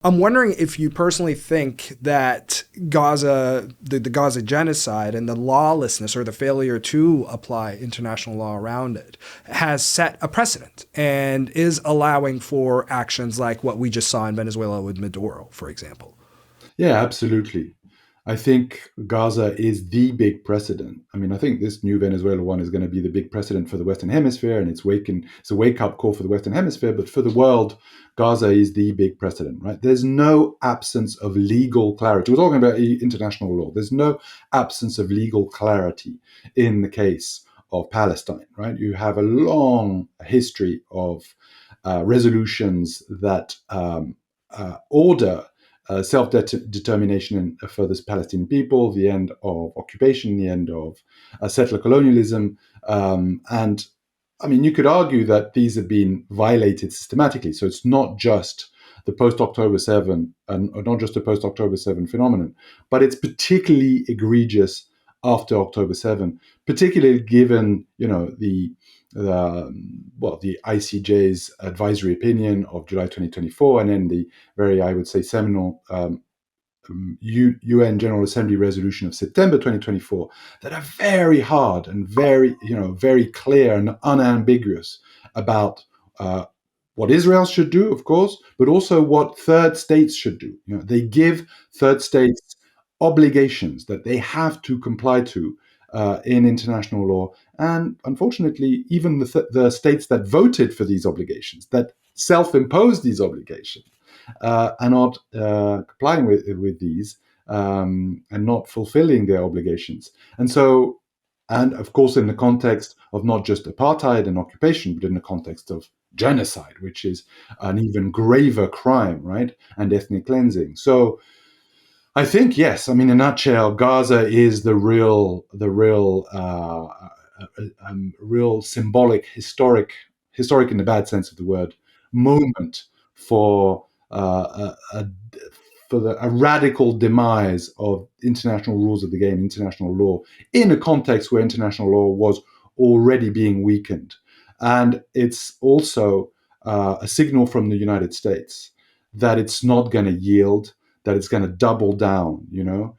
I'm wondering if you personally think that the Gaza genocide and the lawlessness or the failure to apply international law around it has set a precedent and is allowing for actions like what we just saw in Venezuela with Maduro, for example. Yeah, absolutely. I think Gaza is the big precedent. I mean, I think this new Venezuela one is going to be the big precedent for the Western Hemisphere, and it's a wake up call for the Western Hemisphere. But for the world, Gaza is the big precedent, right? There's no absence of legal clarity. We're talking about international law. There's no absence of legal clarity in the case of Palestine, right? You have a long history of resolutions that order self determination for this Palestinian people, the end of occupation, the end of settler colonialism. And I mean, you could argue that these have been violated systematically. So it's not just the post October 7 and not just the post October 7 phenomenon, but it's particularly egregious after October 7, particularly given, the ICJ's advisory opinion of July 2024, and then the very, I would say, seminal UN General Assembly resolution of September 2024 that are very hard and very clear and unambiguous about what Israel should do, of course, but also what third states should do. They give third states obligations that they have to comply to in international law, and unfortunately, even the states that voted for these obligations, that self-imposed these obligations, are not complying with these and not fulfilling their obligations. And of course, in the context of not just apartheid and occupation, but in the context of genocide, which is an even graver crime, right? And ethnic cleansing. So I think yes. I mean, in a nutshell, Gaza is real symbolic, historic in the bad sense of the word, moment for a radical demise of international rules of the game, international law, in a context where international law was already being weakened. And it's also a signal from the United States that it's not going to yield, that it's going to double down,